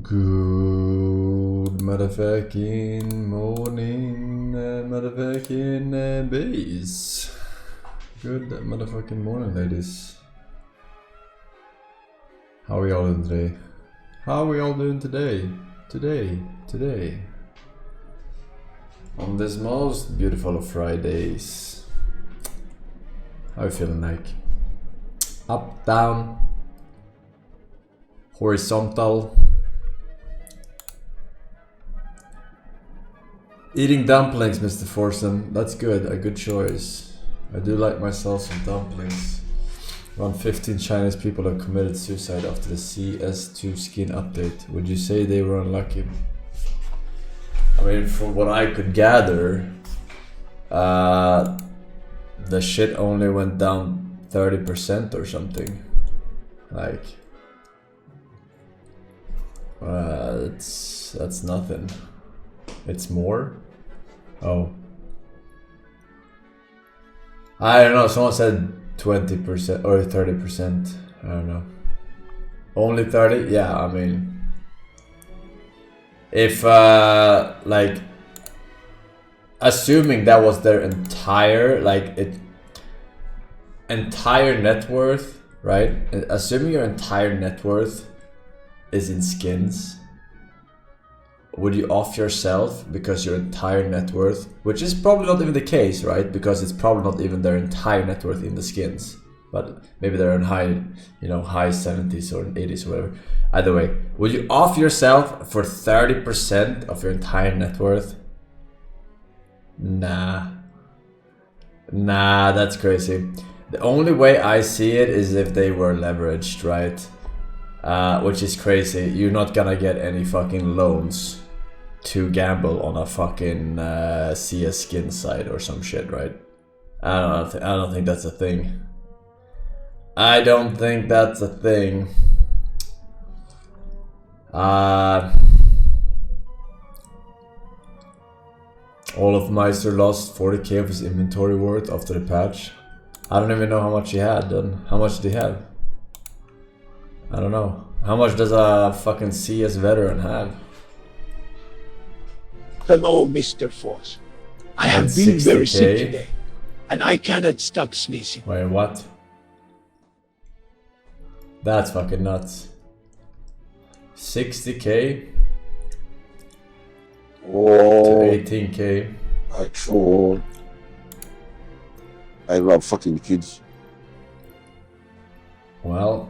Good motherfucking morning, motherfucking bees. Good motherfucking morning, ladies. How are we all doing today? How are we all doing today? Today. On this most beautiful of Fridays. How are you feeling like? Up, down, horizontal. Eating dumplings, Mr. Forsen. That's good, a good choice. I do like myself some dumplings. Around 15 Chinese people have committed suicide after the CS2 skin update. Would you say they were unlucky? I mean, from what I could gather, the shit only went down 30% or something. Like, that's nothing. It's more? Oh. I don't know, someone said 20% or 30%. I don't know. Only 30? Yeah, I mean, if like, assuming that was their entire entire net worth, right? Assuming your entire net worth is in skins, would you off yourself because your entire net worth, which is probably not even the case, right? Because it's probably not even their entire net worth in the skins, but maybe they're in high 70s or 80s or whatever. Either way, would you off yourself for 30% of your entire net worth? Nah, that's crazy. The only way I see it is if they were leveraged, right? Which is crazy. You're not gonna get any fucking loans to gamble on a fucking CS skin site or some shit, right? I don't think that's a thing. I don't think that's a thing. All of Meister lost 40k of his inventory worth after the patch. I don't even know how much he had then. How much did he have? I don't know. How much does a fucking CS veteran have? Hello, Mr. Forsen. I have been very sick today, and I cannot stop sneezing. Wait, what? That's fucking nuts. 60k to 18k. Actual. I love fucking kids. Well,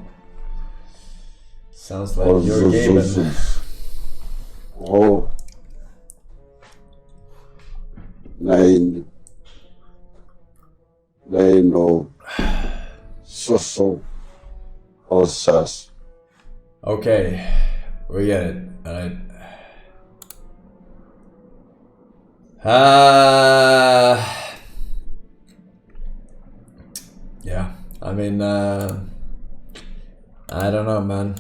sounds like you're gaming. Oh. 9 or so or sass. Okay, we get it. Alright. Yeah, I mean, I don't know, man.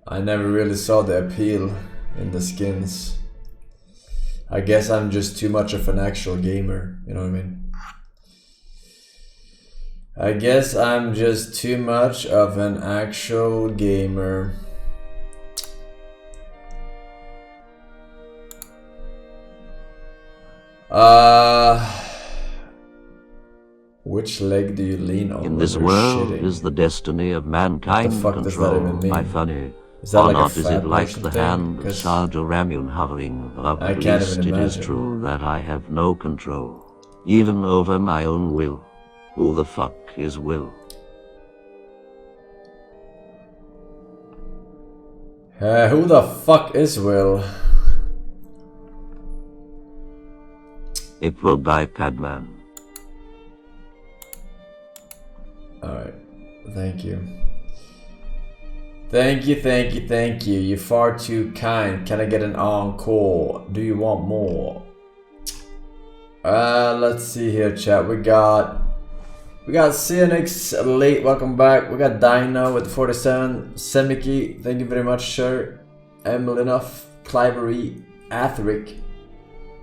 I never really saw the appeal in the skins. I guess I'm just too much of an actual gamer, you know what I mean? I guess I'm just too much of an actual gamer. Which leg do you lean on? In this world is the destiny of mankind controlled by funny. Is that or like not a is it like flat the person hand thing? of Sergeant Ramun hovering above the I can't beast? even It is imagine. true that I have no control, even over my own will. Who the fuck is Will? Who the fuck is Will? April by Padman. Alright, thank you. Thank you. You're far too kind. Can I get an encore? Do you want more? Let's see here, chat. We got Cnix late, welcome back. We got Dino with 47. Semiki, thank you very much, sir. Emelinov, Clivery, Atheric,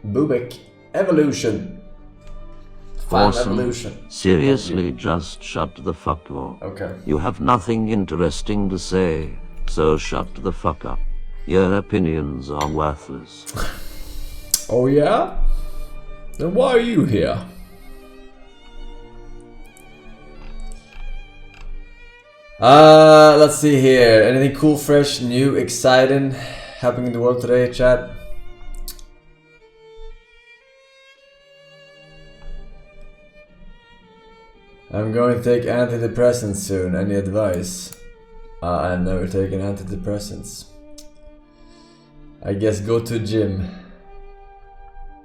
Bubik, Evolution. Forsen, seriously, just shut the fuck door. Okay. You have nothing interesting to say. So shut the fuck up. Your opinions are worthless. Oh yeah? Then why are you here? Let's see here. Anything cool, fresh, new, exciting happening in the world today, chat? I'm going to take antidepressants soon. Any advice? I've never taken antidepressants. I guess go to gym.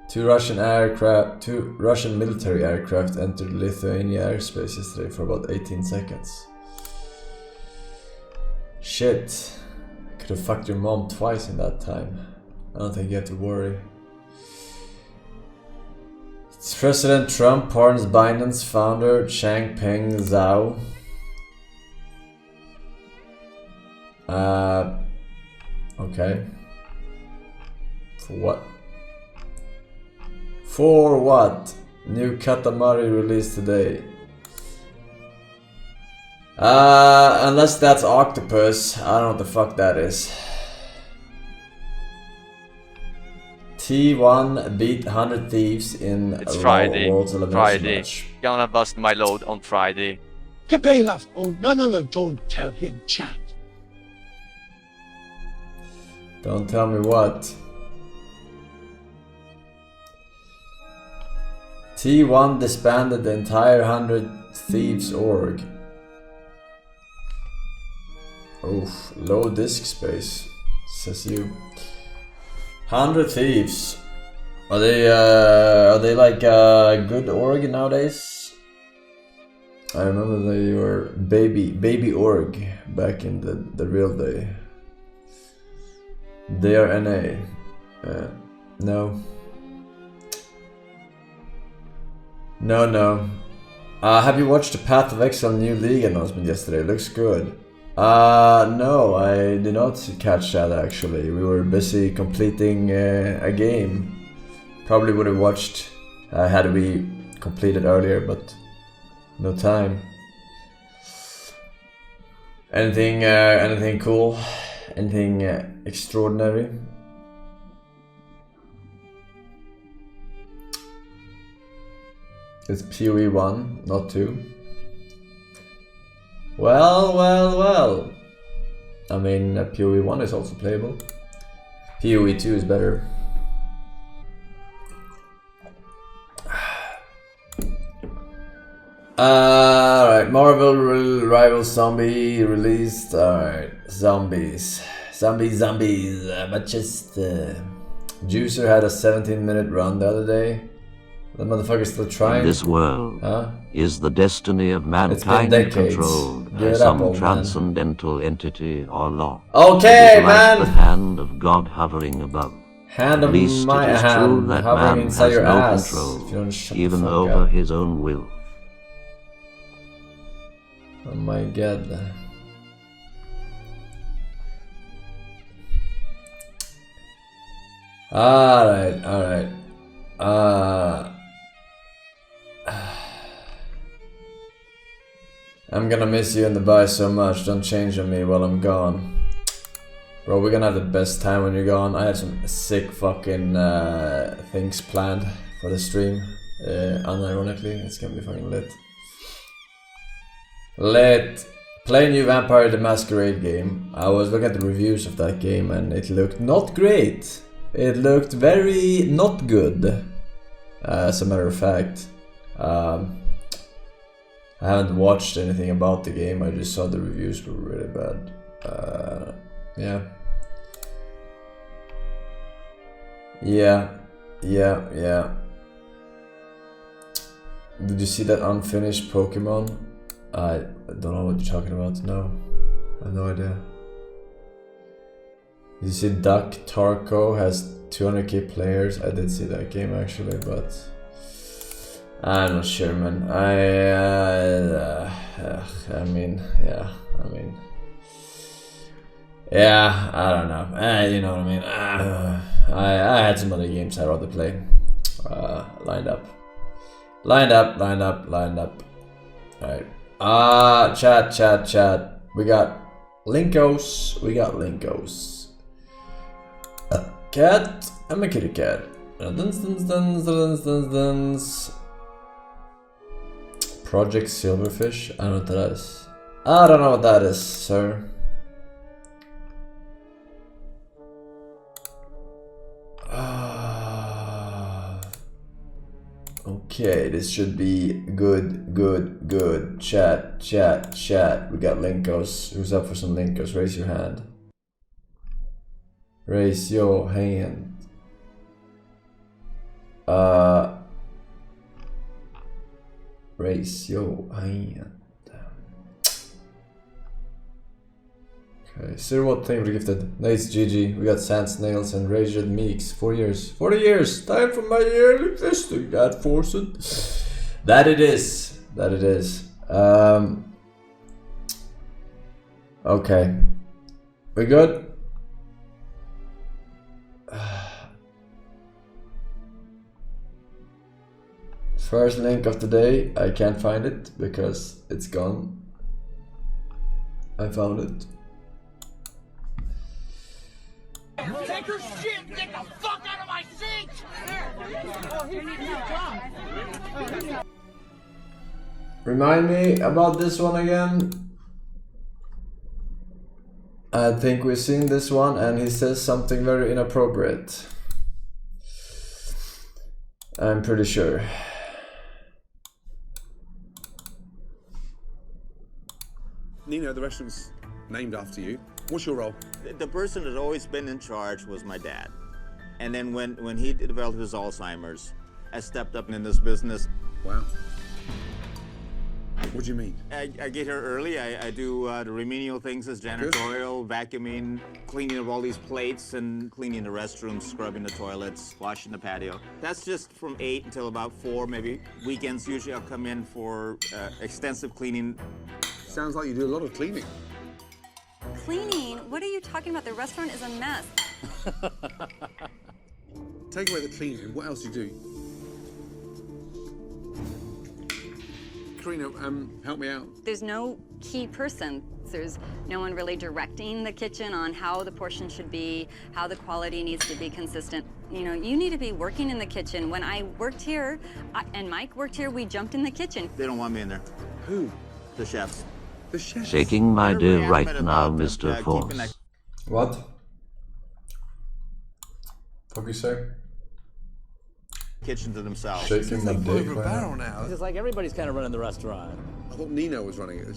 Two Russian military aircraft entered Lithuania airspace yesterday for about 18 seconds. Shit. Could have fucked your mom twice in that time. I don't think you have to worry. It's President Trump pardons Binance founder Changpeng Zhao. Okay. For what? For what? New Katamari released today. Unless that's octopus, I don't know what the fuck that is. T1 beat 100 Thieves in It's Friday. World's Elimination Friday. Match. Gonna bust my load on Friday. Kabela, oh, no, don't tell him, chat. Don't tell me what. T1 disbanded the entire 100 Thieves org. Oof, low disk space, says you. 100 Thieves. Are they like a good org nowadays? I remember they were baby org back in the real day. They are NA. No. No. Have you watched the Path of Exile new league announcement yesterday? Looks good. No, I did not catch that actually. We were busy completing a game. Probably would have watched had we completed earlier, but no time. Anything cool? Anything extraordinary? It's PoE 1, not 2. Well. I mean, PoE 1 is also playable. PoE 2 is better. Alright, Marvel Rival Zombie released. Alright, zombies. But just. Juicer had a 17-minute run the other day. The motherfucker's still trying. This world is the destiny of mankind controlled by some transcendental entity or law. Okay, like man! The hand of God hovering above. Hand of my hand hovering inside your ass. Control, even over his own will. Oh my god. Alright. I'm gonna miss you in the bar so much. Don't change on me while I'm gone. Bro, we're gonna have the best time when you're gone. I have some sick fucking things planned for the stream. Unironically, it's gonna be fucking lit. Play new Vampire the Masquerade game. I was looking at the reviews of that game and it looked not great. It looked very not good. As a matter of fact. I haven't watched anything about the game, I just saw the reviews were really bad. Yeah. Did you see that unfinished Pokemon? I don't know what you're talking about, no. I have no idea. Did you see Duck Tarko has 200k players? I did see that game actually, but I'm not sure, man. I mean, I don't know. You know what I mean. I had some other games I'd rather play. Lined up. Alright. Chat. We got Linkos. We got Linkos. A cat. I'm a kitty cat. Project Silverfish. I don't know what that is. I don't know what that is, sir. Okay, this should be good. Chat. We got Linkos. Who's up for some Linkos? Raise your hand. Raise your hand. Raise your hand. Okay, cypriot, thank you for the gifted. Nice GG. We got Sand Snails and Razor Meeks. 4 years. 40 years! Time for my yearly fisting, that Forsen. That it is. Okay. We good? First link of the day. I can't find it because it's gone. I found it. Take your shit! Get the fuck out of my seat! Remind me about this one again. I think we've seen this one and he says something very inappropriate. I'm pretty sure. Nino, the restaurant's named after you. What's your role? The person that's always been in charge was my dad. And then when he developed his Alzheimer's, I stepped up in this business. Wow. What do you mean? I get here early. I do the remedial things as janitorial, vacuuming, cleaning of all these plates, and cleaning the restrooms, scrubbing the toilets, washing the patio. That's just from 8 until about 4, maybe. Weekends, usually I'll come in for extensive cleaning. Sounds like you do a lot of cleaning. Cleaning? What are you talking about? The restaurant is a mess. Take away the cleaning. What else do you do? Karina, help me out. There's no key person. There's no one really directing the kitchen on how the portion should be, how the quality needs to be consistent. You know, you need to be working in the kitchen. When I worked here, and Mike worked here, we jumped in the kitchen. They don't want me in there. Who? The chefs. The chefs? Shaking my dear right now, Mr. Forsen. What? What you say? Kitchen to themselves. Shaking my dick Over a barrel now. It's like everybody's kind of running the restaurant. I thought Nino was running it.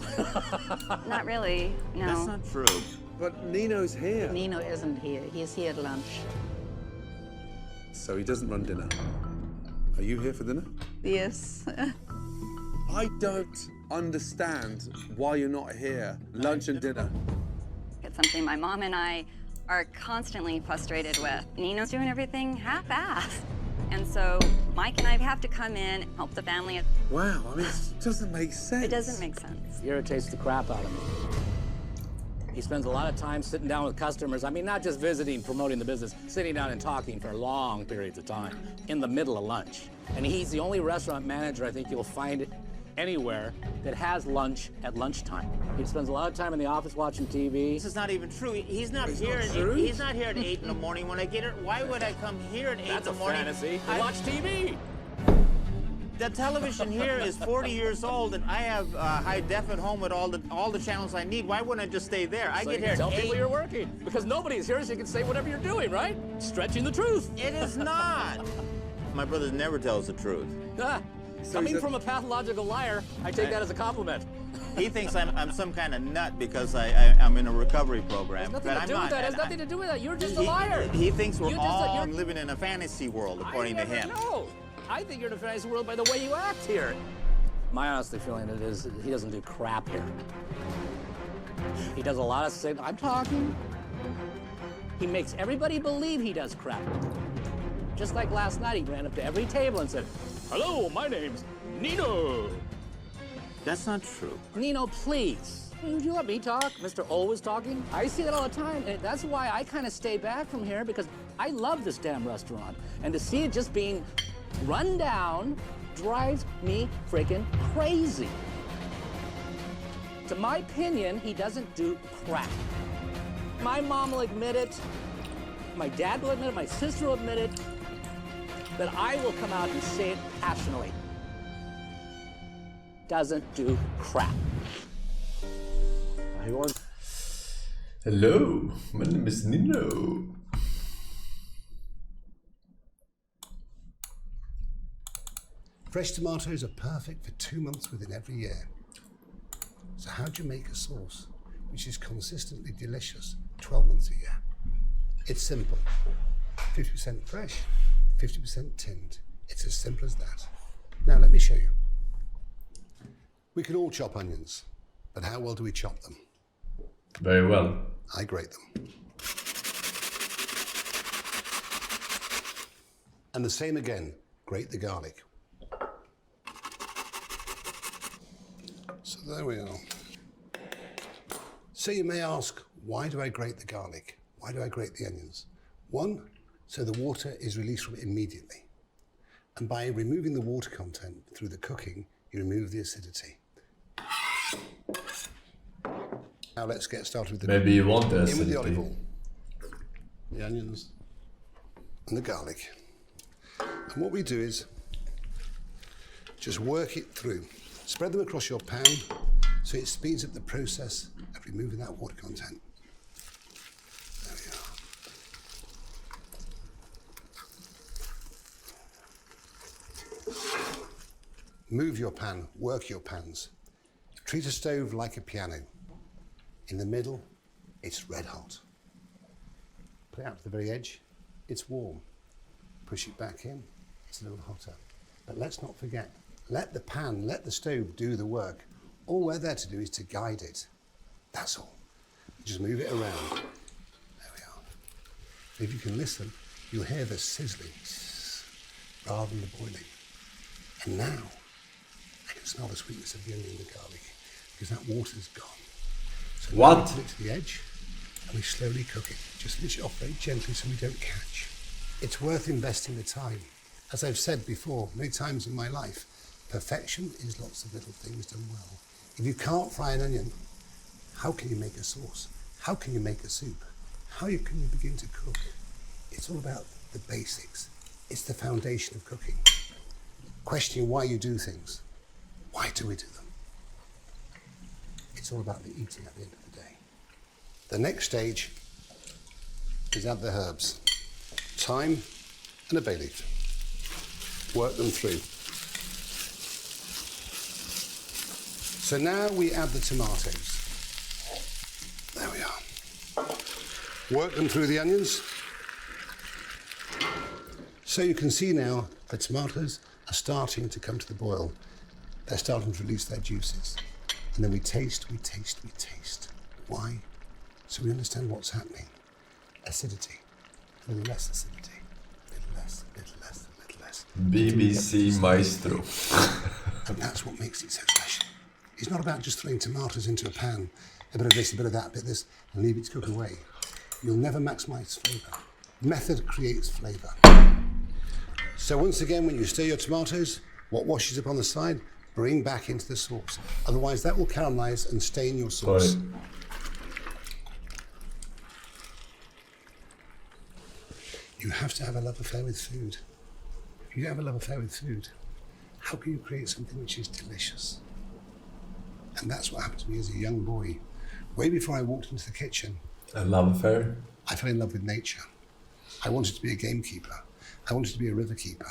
Not really, no. That's not true. But Nino's here. Nino isn't here. He's here at lunch. So he doesn't run dinner. Are you here for dinner? Yes. I don't understand why you're not here. Lunch and dinner. It's something my mom and I are constantly frustrated with. Nino's doing everything half-assed. And so Mike and I have to come in, help the family. Wow, I mean, it doesn't make sense. It doesn't make sense. He irritates the crap out of me. He spends a lot of time sitting down with customers. I mean, not just visiting, promoting the business, sitting down and talking for long periods of time in the middle of lunch. And he's the only restaurant manager I think you'll find anywhere that has lunch at lunchtime. He spends a lot of time in the office watching TV. This is not even true. He's not here. He's not here at 8 in the morning when I get here. Why would I come here at 8 in the morning? That's a fantasy. Watch TV. The television here is 40 years old, and I have high def at home with all the channels I need. Why wouldn't I just stay there? I get here at 8. Tell people you're working because nobody's here, so you can say whatever you're doing, right? Stretching the truth. It is not. My brother never tells the truth. Coming from a pathological liar, I take that as a compliment. He thinks I'm some kind of nut because I'm in a recovery program. It has nothing to do with that. You're just a liar. He thinks we're all living in a fantasy world, according to him. No, I think you're in a fantasy world by the way you act here. My honestly feeling it is he doesn't do crap here. He does a lot of saying, I'm talking. He makes everybody believe he does crap. Just like last night, he ran up to every table and said, hello, my name's Nino. That's not true. Nino, please. Would you let me talk? Mr. O was talking. I see that all the time, and that's why I kind of stay back from here, because I love this damn restaurant. And to see it just being run down drives me freaking crazy. To my opinion, he doesn't do crap. My mom will admit it, my dad will admit it, my sister will admit it, that I will come out and say it passionately. Doesn't do crap. Hello, my name is Nino. Fresh tomatoes are perfect for 2 months within every year. So how do you make a sauce which is consistently delicious 12 months a year? It's simple. 50% fresh, 50% tinned. It's as simple as that. Now let me show you. We can all chop onions, but how well do we chop them? Very well. I grate them. And the same again, grate the garlic. So there we are. So you may ask, why do I grate the garlic? Why do I grate the onions? One, so the water is released from it immediately. And by removing the water content through the cooking, you remove the acidity. Now let's get started with the Maybe you want the acidity. In with the olive oil, the onions, and the garlic. And what we do is just work it through. Spread them across your pan so it speeds up the process of removing that water content. There we are. Move your pan, work your pans. Treat a stove like a piano. In the middle, it's red hot. Put it out to the very edge, it's warm. Push it back in, it's a little hotter. But let's not forget, let the pan, let the stove do the work. All we're there to do is to guide it. That's all. Just move it around. There we are. If you can listen, you'll hear the sizzling rather than the boiling. And now, I can smell the sweetness of the onion and the garlic because that water's gone. So what? We put it to the edge and we slowly cook it. Just finish it off very gently so we don't catch. It's worth investing the time. As I've said before, many times in my life, perfection is lots of little things done well. If you can't fry an onion, how can you make a sauce? How can you make a soup? How can you begin to cook? It's all about the basics. It's the foundation of cooking. Questioning why you do things. Why do we do them? It's all about the eating at the end of the day. The next stage is add the herbs. Thyme and a bay leaf. Work them through. So now we add the tomatoes. There we are. Work them through the onions. So you can see now the tomatoes are starting to come to the boil. They're starting to release their juices. And then we taste, we taste, we taste. Why? So we understand what's happening. Acidity. A little less acidity. A little less, a little less, a little less. BBC Maestro. And that's what makes it so special. It's not about just throwing tomatoes into a pan, a bit of this, a bit of that, a bit of this, and leave it to cook away. You'll never maximize flavour. Method creates flavour. So once again, when you stir your tomatoes, what washes up on the side, bring back into the sauce. Otherwise, that will caramelize and stain your sauce. Right. You have to have a love affair with food. If you don't have a love affair with food, how can you create something which is delicious? And that's what happened to me as a young boy. Way before I walked into the kitchen. A love affair? I fell in love with nature. I wanted to be a gamekeeper. I wanted to be a river keeper.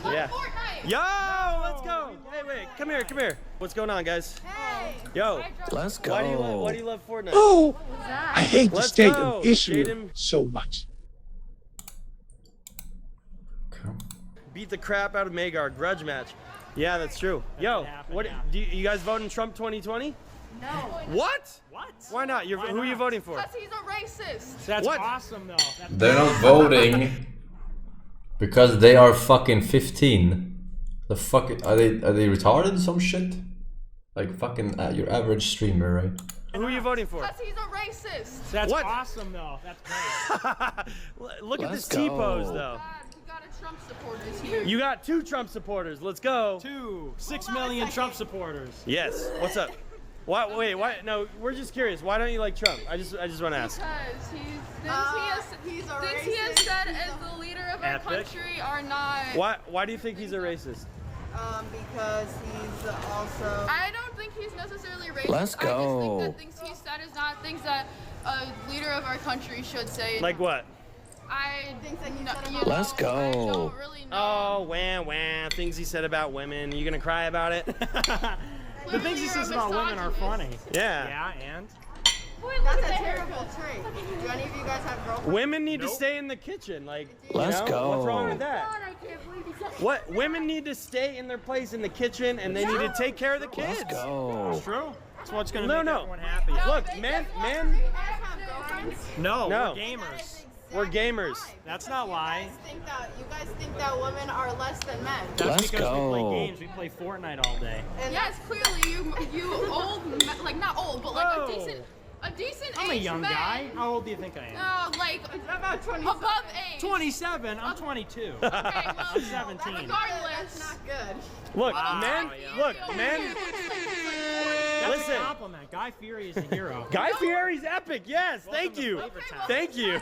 Yeah. Yo, let's go. Hey, wait, come here, come here. What's going on, guys? Hey. Yo. Let's go. Why do you love Fortnite? Oh, I hate the state of Israel Jaden. so much. Beat the crap out of Magar, grudge match. Yeah, that's true. Yo, what? Do you guys voting Trump 2020? No. What? What? Why not? Who are you voting for? Because he's a racist. That's awesome, though. They're not voting because they are fucking 15. The fuck are they retarded? Some shit? Like fucking your average streamer, right? Who are you voting for? Because he's a racist. That's awesome, though. That's great. Look at this T-pose, though. We gotta Trump supporters here. You got 2 Trump supporters. Let's go. 6 million Trump supporters. Yes. What's up? Why? Wait. Why? No. We're just curious. Why don't you like Trump? I just want to ask. Because things he has said as the leader of our country are not. Why do you think he's a racist? Because he's also. I don't think he's necessarily racist. Let's go. I just think that things he said is not things that a leader of our country should say. Like what? I think that he said about Let's go. I don't really know. Oh, wah. Things he said about women. You gonna cry about it? The things he says about women are funny. Yeah. Yeah, and? That's a terrible trait. Do any of you guys have girlfriends? Women need to stay in the kitchen. Like, Let's go. What's wrong with that? What? Women need to stay in their place in the kitchen, and they need to take care of the kids. Let's go. It's true. That's what's gonna make everyone happy. Look, men. No, we're gamers. We're gamers. That's not why. You guys think that women are less than men. That's because we play games. We play Fortnite all day. And yes, clearly you old, like not old, but like a decent I'm age a young man. guy. How old do you think I am? Like about 27. Above age. 27. I'm 22. Okay, well, I'm 17. Regardless, that's not good. Look, Wow. men. That's Listen. a compliment. Guy Fieri is a hero. Guy Fieri's epic. Yes, thank you. Thank you.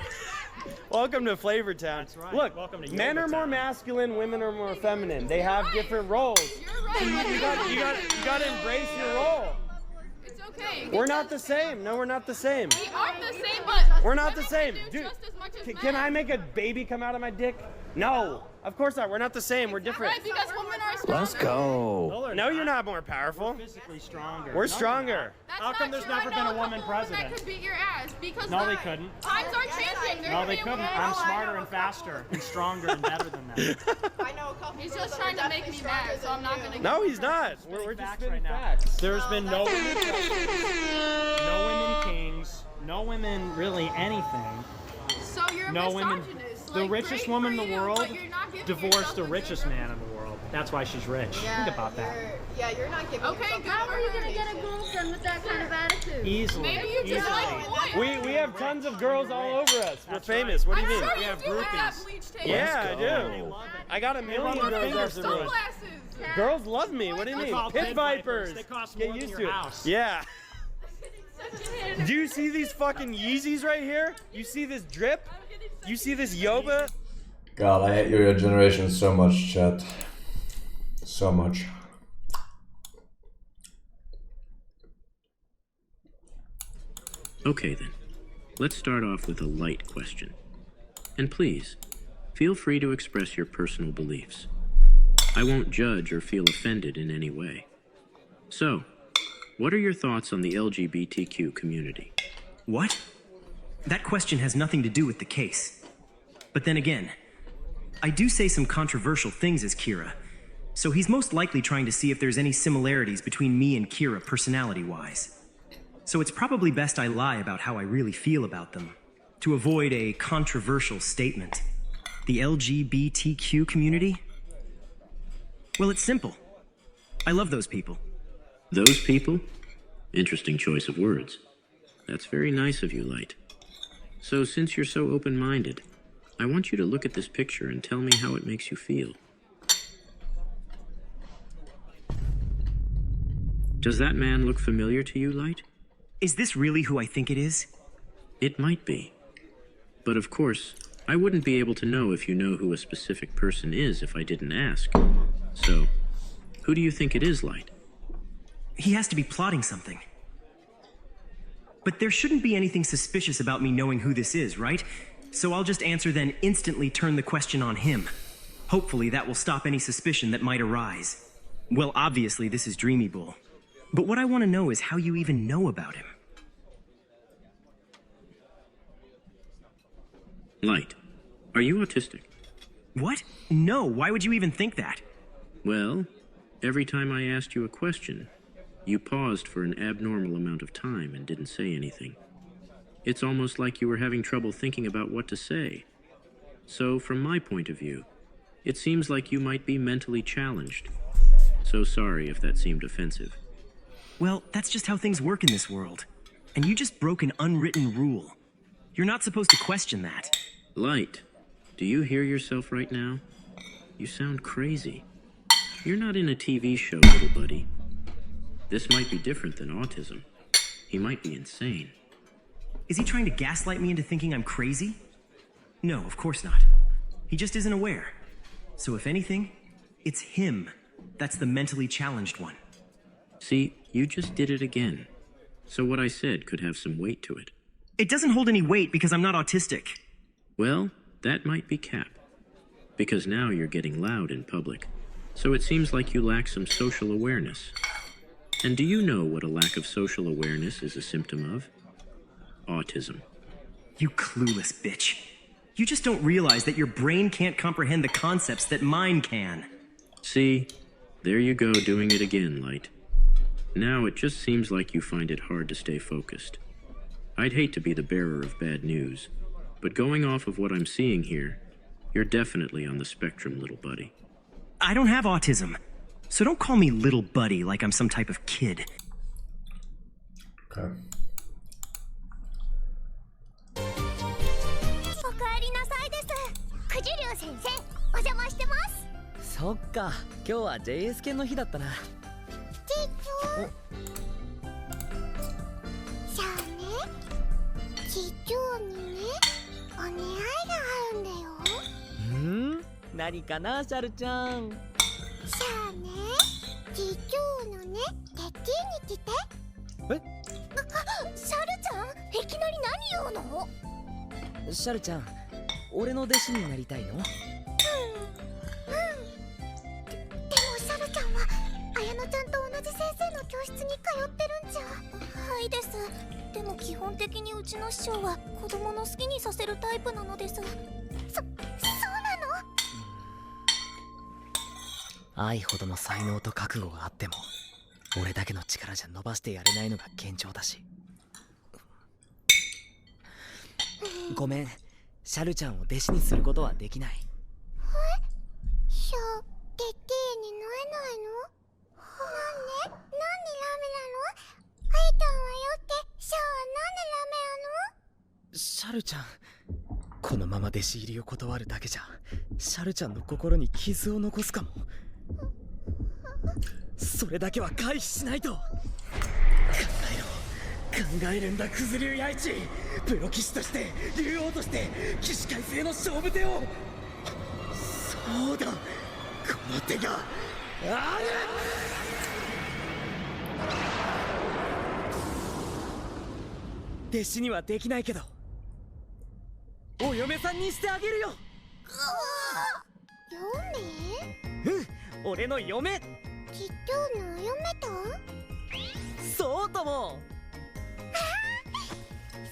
Welcome to Flavor Town. That's right. Look, Welcome to men Yoga are more Town. masculine, women are more feminine. They have different roles. You're right. You got to embrace your role. It's okay. We're not the same. No, we're not the same. We aren't the same, but We're not the same. women can do Dude, just as much as can men. I make a baby come out of my dick? No, of course not. We're not the same. We're different. Right, because women are stronger. Let's go. No, you're not more powerful. We're physically stronger. We're stronger. That's How come not there's true. never I been know a woman couple women president? that could beat your ass because No, they couldn't. Times are changing. No, they couldn't. I'm smarter and faster and stronger and better than them. I know a couple. He's just trying to make me mad, so I'm not gonna. No, he's not. We're just Facts spitting right now. facts. There's been no women kings, no women really anything. So you're No women. misogynist. The Like, richest great woman for in the you, world but you're not giving divorced yourself the a richest good man in the world. That's why she's rich. Yeah, Think about that. You're not giving. Okay, good. How are you gonna get a girlfriend with that kind of attitude? Easily. Maybe you just Easily. like boys. We have tons of girls all over us. We're That's famous. right. What do you mean? We have groupies. Yeah, I They do. love it. I got a million run their girls fingers after through me. it. Sunglasses. Girls love me. What do you They're mean? called Pit pit vipers. They cost Get more than used your to it. house. Yeah. Do you see these fucking Yeezys right here? You see this drip? You see this Yoba? God, I hate your generation so much, chat. So much. Okay then, let's start off with a light question. And please, feel free to express your personal beliefs. I won't judge or feel offended in any way. So, what are your thoughts on the LGBTQ community? What? That question has nothing to do with the case. But then again, I do say some controversial things as Kira, so he's most likely trying to see if there's any similarities between me and Kira personality-wise. So it's probably best I lie about how I really feel about them, to avoid a controversial statement. The LGBTQ community? Well, it's simple. I love those people. Those people? Interesting choice of words. That's very nice of you, Light. So since you're so open-minded, I want you to look at this picture and tell me how it makes you feel. Does that man look familiar to you, Light? Is this really who I think it is? It might be. But of course, I wouldn't be able to know if you know who a specific person is if I didn't ask. So, who do you think it is, Light? He has to be plotting something. But there shouldn't be anything suspicious about me knowing who this is, right? So I'll just answer then instantly turn the question on him. Hopefully that will stop any suspicion that might arise. Well, obviously this is Dreamy Bull. But what I want to know is how you even know about him. Light, are you autistic? What? No, why would you even think that? Well, every time I asked you a question, you paused for an abnormal amount of time and didn't say anything. It's almost like you were having trouble thinking about what to say. So, from my point of view, it seems like you might be mentally challenged. So sorry if that seemed offensive. Well, that's just how things work in this world. And you just broke an unwritten rule. You're not supposed to question that. Light, do you hear yourself right now? You sound crazy. You're not in a TV show, little buddy. This might be different than autism. He might be insane. Is he trying to gaslight me into thinking I'm crazy? No, of course not. He just isn't aware. So if anything, it's him that's the mentally challenged one. See, you just did it again. So what I said could have some weight to it. It doesn't hold any weight because I'm not autistic. Well, that might be cap. Because now you're getting loud in public. So it seems like you lack some social awareness. And do you know what a lack of social awareness is a symptom of? Autism. You clueless bitch. You just don't realize that your brain can't comprehend the concepts that mine can. See, there you go doing it again, Light. Now it just seems like you find it hard to stay focused. I'd hate to be the bearer of bad news, but going off of what I'm seeing here, you're definitely on the spectrum, little buddy. I don't have autism, so don't call me little buddy like I'm some type of kid. Okay. おかえりなさいです。九十龍先生、お邪魔してます。そっか、今日は JS 犬の日だったな。ちちょじゃあね、ちちょにね、お願いがあるんだよ。何かな、シャルちゃん。じゃあね、ちちょのね、てっちに来て。シャルちゃん、いきなり何言うの？シャルちゃん、俺の弟子になりたいの？でもシャルちゃんは綾乃ちゃんと同じ先生の教室に通ってるんじゃ。はいです。でも基本的にうちの師匠は子供の好きにさせるタイプなのです。そうなの？愛ほどの才能と覚悟があっても、俺だけの力じゃ伸ばしてやれないのが現状だし。ごめん、シャルちゃんを弟子にすることはできない。シャ、てってになれないの？なんで？なんでラメなの？アイタンはよって、シャはなんでラメなの？シャルちゃん、このまま弟子入りを断るだけじゃ、シャルちゃんの心に傷を残すかも。それだけは回避しないと。考えるんだ、クズ竜弥一。プロ騎士として竜王として起死回生の勝負手を。そうだ、この手がある。弟子にはできないけど、お嫁さんにしてあげるよ。嫁？俺の嫁。ちっちょのお嫁と？そうとも。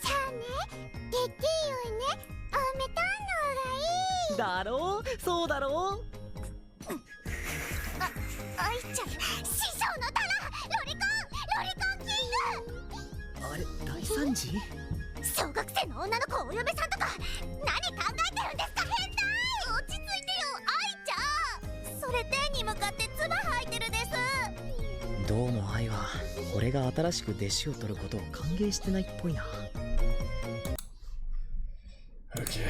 さあね、てってよいね、おめたんのがいい。だろう、そうだろう。あいちゃん、師匠のタラ、ロリコンキング。あれ、大惨事？小学生の女の子お嫁さんとか、何考えてるんですか、変態。落ち着いてよ、愛ちゃん。それ天に向かって唾吐いてるです。どうも愛は俺が新しく弟子を取ることを歓迎してないっぽいな。Okay.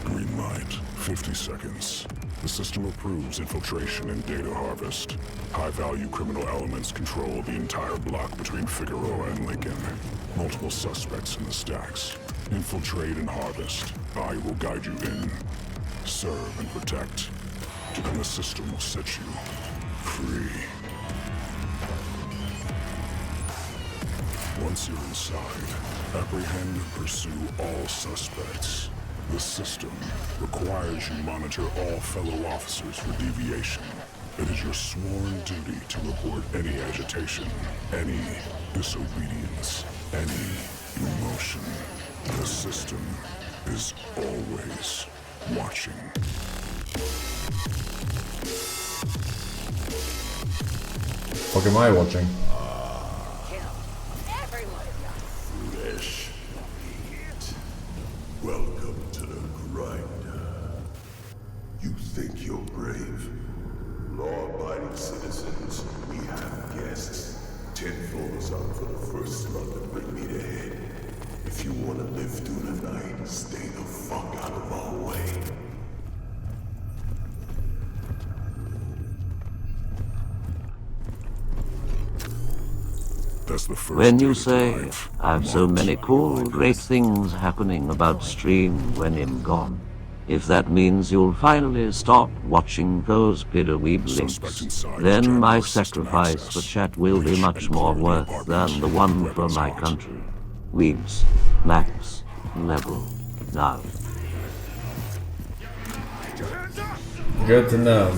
Green light, 50 seconds. The system approves infiltration and data harvest. High-value criminal elements control the entire block between Figueroa and Lincoln. Multiple suspects in the stacks. Infiltrate and harvest. I will guide you in. Serve and protect. And the system will set you free. Once you're inside, apprehend and pursue all suspects. The system requires you monitor all fellow officers for deviation. It is your sworn duty to report any agitation, any disobedience. any emotion. The system is always watching. What am I watching? Flesh eat. Welcome to the grinder. You think you're brave? Law-abiding citizens, we have guests. 10 floors up for the first slug to bring me to head. If you want to live through the night, stay the fuck out of our way. That's the first. When you say, I've so many cool, great things happening about Stream when I'm gone, if that means you'll finally stop watching those piddleweed links, then my sacrifice for chat will be much more worth than the one for my country. Weeds, max, level, now. Good to know.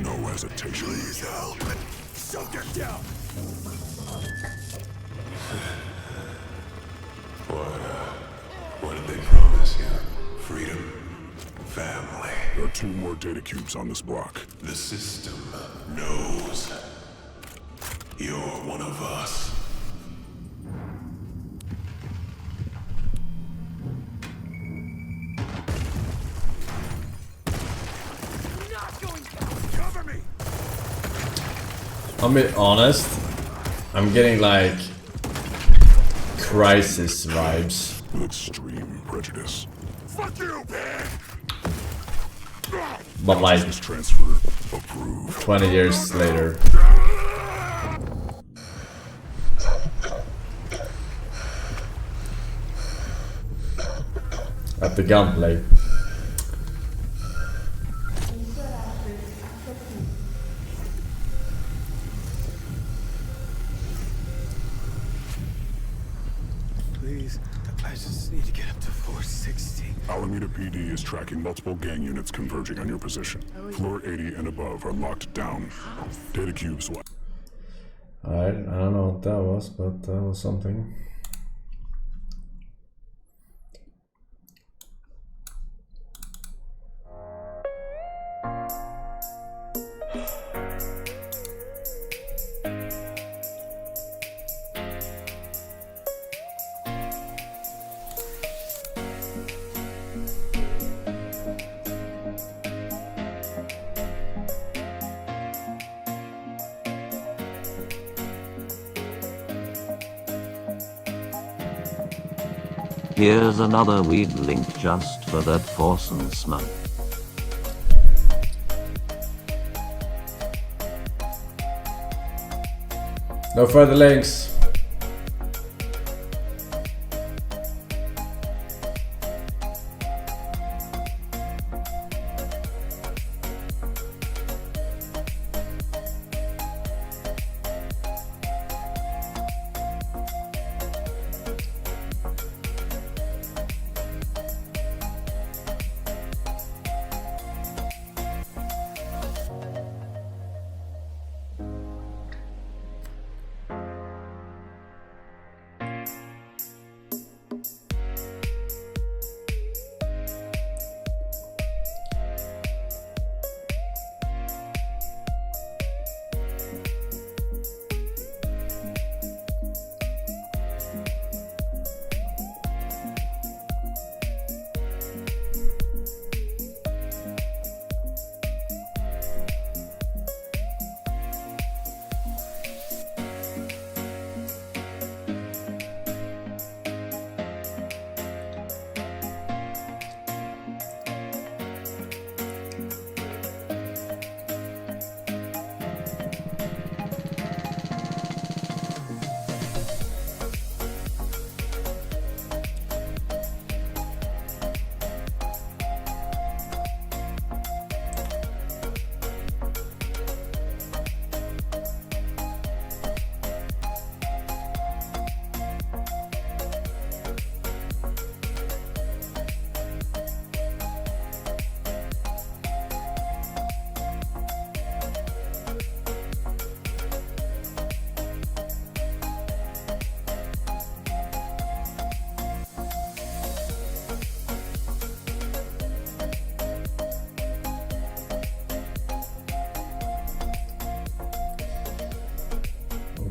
No hesitation. Please help. So get down. What did they promise you? Freedom? Family? There are 2 more data cubes on this block. The system knows. You're one of us. Cover me. I'll be honest, I'm getting like Crisis vibes. Extreme prejudice. Fuck you, man. But like transfer approved. 20 years later. At the gunplay. Please, I just need to get up to 460. Alameda PD is tracking multiple gang units converging on your position. Floor 80 and above are locked down. Data cubes. Alright, I don't know what that was, but that was something. Here's another weed link just for that Forsen smoke. No further links.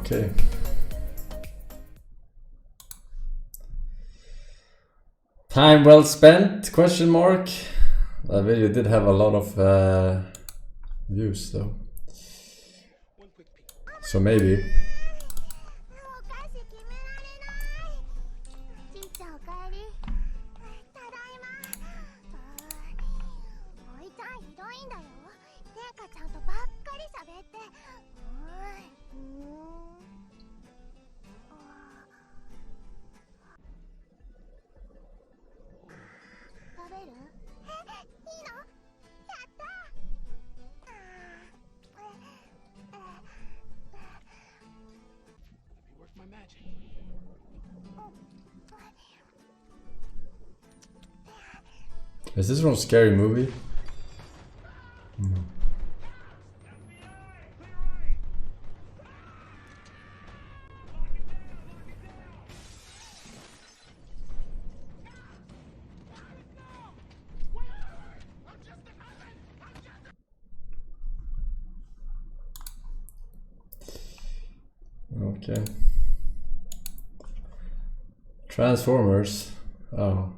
Okay. Time well spent? Question mark. That video did have a lot of views though. So maybe. Is this from a Scary Movie? Okay. Transformers. Oh.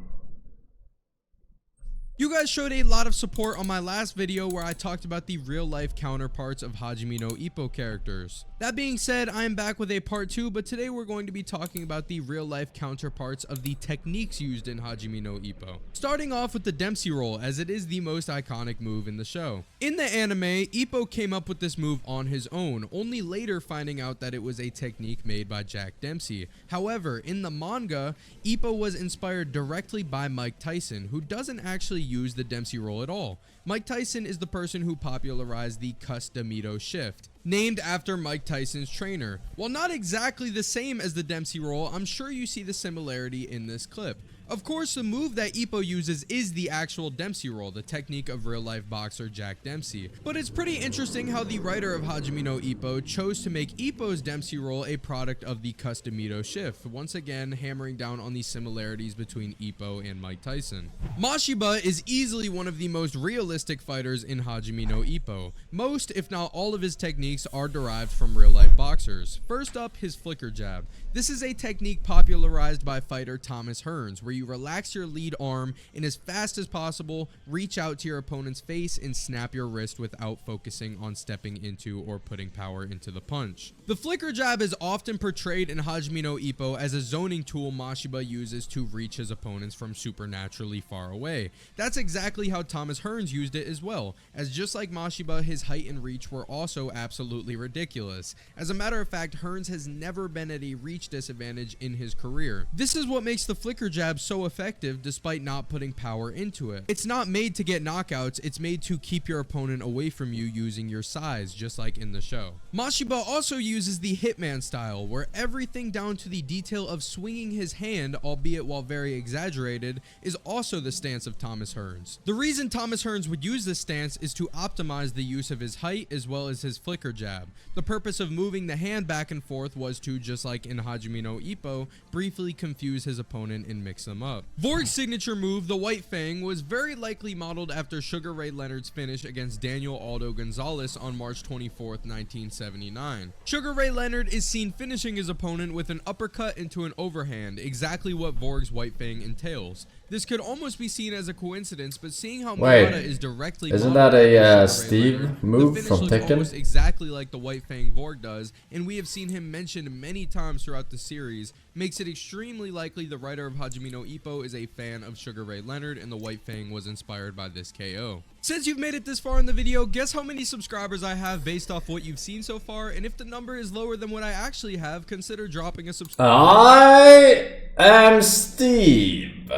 You guys showed a lot of support on my last video where I talked about the real-life counterparts of Hajime no Ippo characters. That being said, I am back with a part 2, but today we're going to be talking about the real-life counterparts of the techniques used in Hajime no Ippo. Starting off with the Dempsey roll, as it is the most iconic move in the show. In the anime, Ippo came up with this move on his own, only later finding out that it was a technique made by Jack Dempsey. However, in the manga, Ippo was inspired directly by Mike Tyson, who doesn't actually use the Dempsey roll at all. Mike Tyson is the person who popularized the Customito shift, named after Mike Tyson's trainer. While not exactly the same as the Dempsey roll, I'm sure you see the similarity in this clip. Of course, the move that Ippo uses is the actual Dempsey roll, the technique of real-life boxer Jack Dempsey. But it's pretty interesting how the writer of Hajime no Ippo chose to make Ippo's Dempsey roll a product of the Customito shift, once again hammering down on the similarities between Ippo and Mike Tyson. Mashiba is easily one of the most realistic fighters in Hajime no Ippo. Most, if not all of his techniques are derived from real-life boxers. First up, his flicker jab. This is a technique popularized by fighter Thomas Hearns, where you relax your lead arm and as fast as possible, reach out to your opponent's face and snap your wrist without focusing on stepping into or putting power into the punch. The flicker jab is often portrayed in Hajime no Ippo as a zoning tool Mashiba uses to reach his opponents from supernaturally far away. That's exactly how Thomas Hearns used it as well, as just like Mashiba, his height and reach were also absolutely ridiculous. As a matter of fact, Hearns has never been at a reach disadvantage in his career. This is what makes the flicker jab so effective despite not putting power into it. It's not made to get knockouts, it's made to keep your opponent away from you using your size, just like in the show. Mashiba also uses the Hitman style, where everything down to the detail of swinging his hand, albeit while very exaggerated, is also the stance of Thomas Hearns. The reason Thomas Hearns would use this stance is to optimize the use of his height as well as his flicker jab. The purpose of moving the hand back and forth was to, just like in Hajime no Ippo, briefly confuse his opponent and mix them up. Vorg's signature move, the White Fang, was very likely modeled after Sugar Ray Leonard's finish against Daniel Aldo Gonzalez on March 24th, 1979. Sugar Ray Leonard is seen finishing his opponent with an uppercut into an overhand, exactly what Vorg's White Fang entails. This could almost be seen as a coincidence, but seeing how Murata is directly isn't that a Steve move from Tekken? Almost exactly like the White Fang Vorg does, and we have seen him mentioned many times throughout the series, makes it extremely likely the writer of Hajime no Ippo is a fan of Sugar Ray Leonard and the White Fang was inspired by this KO. Since you've made it this far in the video, guess how many subscribers I have based off what you've seen so far, and if the number is lower than what I actually have, consider dropping a subscribe. I am Steve.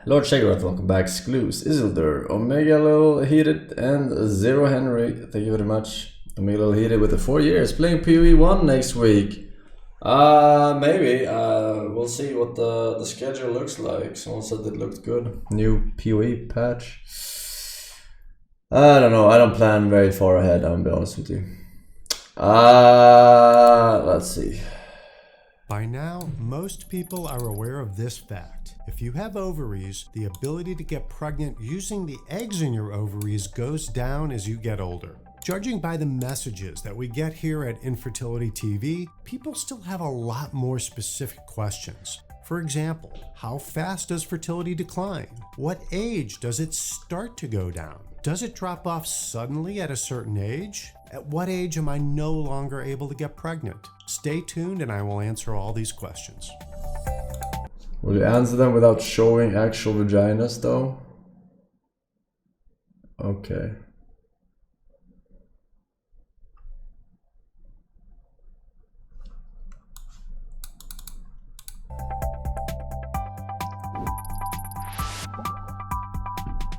Lord Shagroth, welcome back. Scloos, Isildur, Omega Little Heated, and Zero Henry. Thank you very much. Omega Little Heated with the 4 years. Playing PoE 1 next week. Maybe. We'll see what the schedule looks like. Someone said it looked good. New PoE patch. I don't know. I don't plan very far ahead, I'm gonna be honest with you. Let's see. By now, most people are aware of this fact. If you have ovaries, the ability to get pregnant using the eggs in your ovaries goes down as you get older. Judging by the messages that we get here at Infertility TV, people still have a lot more specific questions. For example, how fast does fertility decline? What age does it start to go down? Does it drop off suddenly at a certain age? At what age am I no longer able to get pregnant? Stay tuned and I will answer all these questions. Will you answer them without showing actual vaginas though? Okay.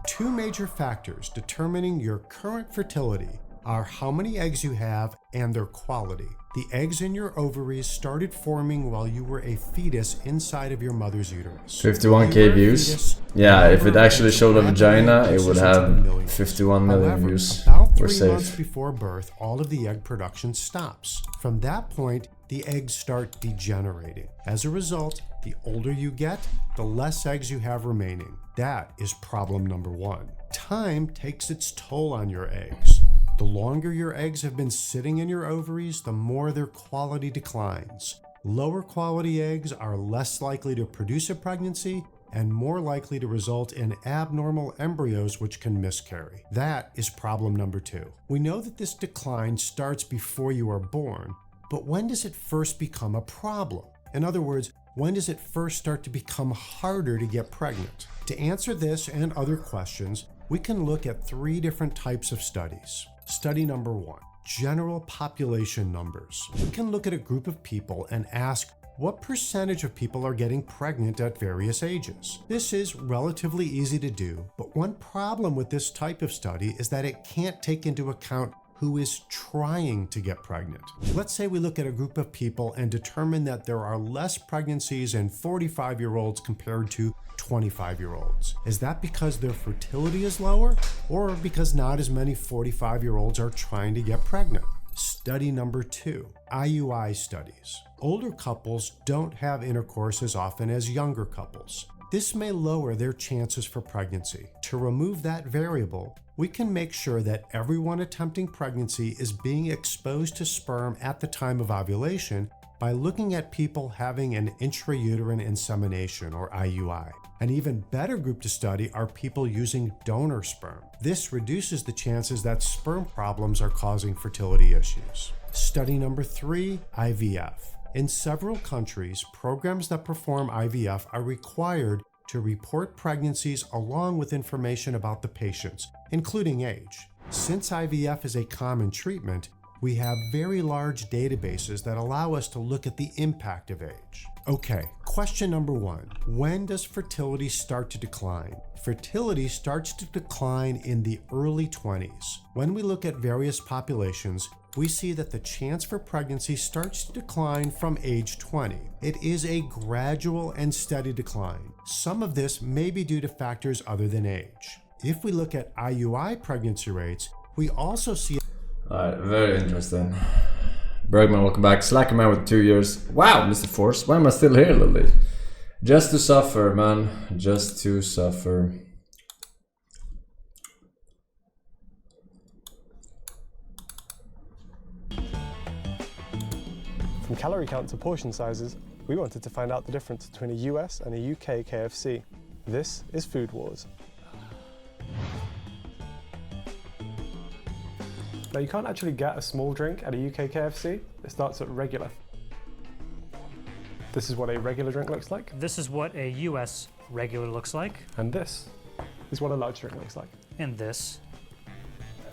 Two major factors determining your current fertility are how many eggs you have and their quality. The eggs in your ovaries started forming while you were a fetus inside of your mother's uterus. 51k views. Yeah, if it actually showed a vagina, it would have 51 million views. About We're 3 safe. months before birth, all of the egg production stops. From that point, the eggs start degenerating. As a result, the older you get, the less eggs you have remaining. That is problem number 1. Time takes its toll on your eggs. The longer your eggs have been sitting in your ovaries, the more their quality declines. Lower quality eggs are less likely to produce a pregnancy and more likely to result in abnormal embryos which can miscarry. That is problem number 2. We know that this decline starts before you are born, but when does it first become a problem? In other words, when does it first start to become harder to get pregnant? To answer this and other questions, we can look at 3 different types of studies. Study number 1, general population numbers. We can look at a group of people and ask what percentage of people are getting pregnant at various ages. This is relatively easy to do, but one problem with this type of study is that it can't take into account who is trying to get pregnant. Let's say we look at a group of people and determine that there are less pregnancies in 45-year-olds compared to 25-year-olds. Is that because their fertility is lower, or because not as many 45-year-olds are trying to get pregnant? Study number 2, IUI studies. Older couples don't have intercourse as often as younger couples. This may lower their chances for pregnancy. To remove that variable, we can make sure that everyone attempting pregnancy is being exposed to sperm at the time of ovulation by looking at people having an intrauterine insemination, or IUI. An even better group to study are people using donor sperm. This reduces the chances that sperm problems are causing fertility issues. Study number 3, IVF. In several countries, programs that perform IVF are required to report pregnancies along with information about the patients, including age. Since IVF is a common treatment, we have very large databases that allow us to look at the impact of age. Okay, question number 1. When does fertility start to decline? Fertility starts to decline in the early 20s. When we look at various populations, we see that the chance for pregnancy starts to decline from age 20. It is a gradual and steady decline. Some of this may be due to factors other than age. If we look at IUI pregnancy rates, we also see... Alright, very interesting. Bergman, welcome back. Slackerman with 2 years. Wow, Mr. Force, why am I still here, Lily? Just to suffer, man. Just to suffer. From calorie count to portion sizes, we wanted to find out the difference between a US and a UK KFC. This is Food Wars. Now, you can't actually get a small drink at a UK KFC. It starts at regular. This is what a regular drink looks like. This is what a US regular looks like. And this is what a large drink looks like. And this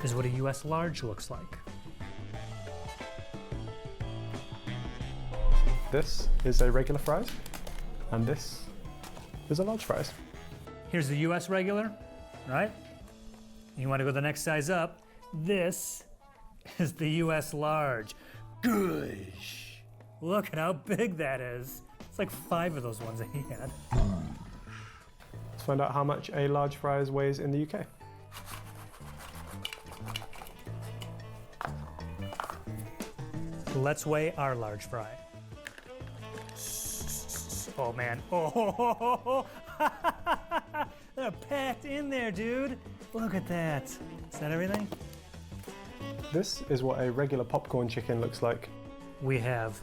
is what a US large looks like. This is a regular fries, and this is a large fries. Here's the US regular, right? You want to go the next size up. This is the US large. Gosh! Look at how big that is. It's like 5 of those ones that he had. Let's find out how much a large fries weighs in the UK. Let's weigh our large fry. Oh man. Oh, they're packed in there, dude. Look at that. Is that everything? This is what a regular popcorn chicken looks like. We have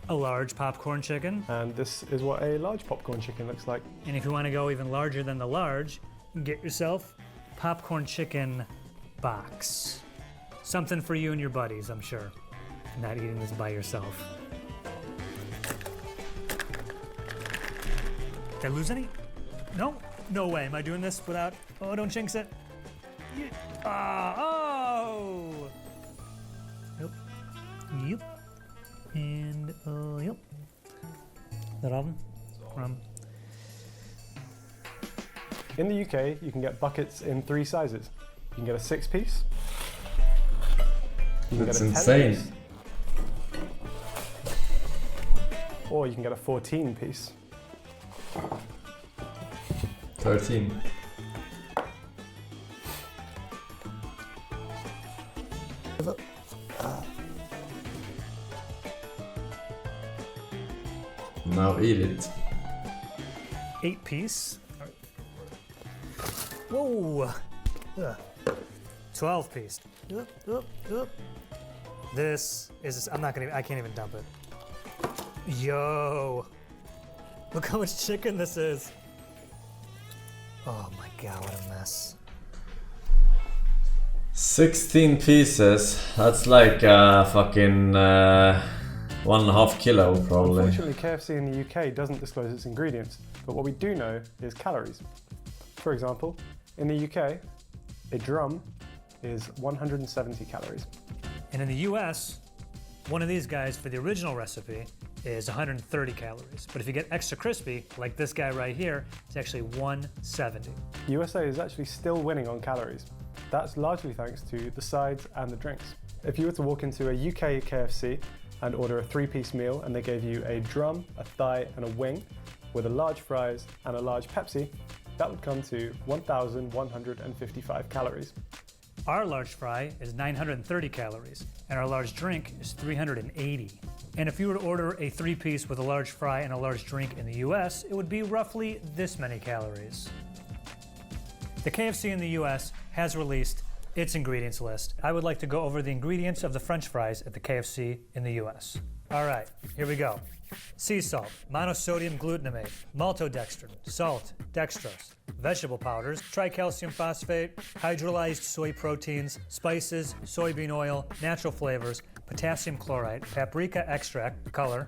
a large popcorn chicken. And this is what a large popcorn chicken looks like. And if you want to go even larger than the large, get yourself popcorn chicken box. Something for you and your buddies, I'm sure. Not eating this by yourself. Did I lose any? No? No way. Am I doing this without... Oh, don't jinx it. Oh! Yep. Yep. And, yep. Is that all of them? In the UK, you can get buckets in 3 sizes. You can get a 6-piece. You can That's get a insane. 10-piece. Or you can get a 14-piece. 13. Now eat it. 8-piece. Whoa! 12-piece. This is, I can't even dump it. Yo! Look how much chicken this is. Oh my god, what a mess. 16 pieces. That's like fucking 1.5 kilo probably. Unfortunately, KFC in the UK doesn't disclose its ingredients, but what we do know is calories. For example, in the UK, a drum is 170 calories. And in the US, one of these guys for the original recipe is 130 calories. But if you get extra crispy, like this guy right here, it's actually 170. USA is actually still winning on calories. That's largely thanks to the sides and the drinks. If you were to walk into a UK KFC and order a 3-piece meal and they gave you a drum, a thigh and a wing with a large fries and a large Pepsi, that would come to 1,155 calories. Our large fry is 930 calories, and our large drink is 380. And if you were to order a 3-piece with a large fry and a large drink in the US, it would be roughly this many calories. The KFC in the US has released its ingredients list. I would like to go over the ingredients of the French fries at the KFC in the US. All right, here we go. Sea salt, monosodium glutamate, maltodextrin, salt, dextrose, vegetable powders, tricalcium phosphate, hydrolyzed soy proteins, spices, soybean oil, natural flavors, potassium chloride, paprika extract, color,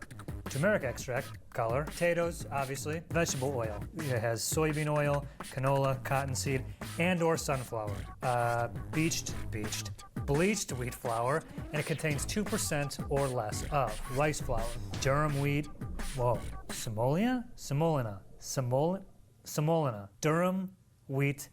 turmeric extract, color, potatoes, obviously, vegetable oil. It has soybean oil, canola, cottonseed, and or sunflower, bleached wheat flour, and it contains 2% or less of rice flour, durum wheat, semolina, durum wheat,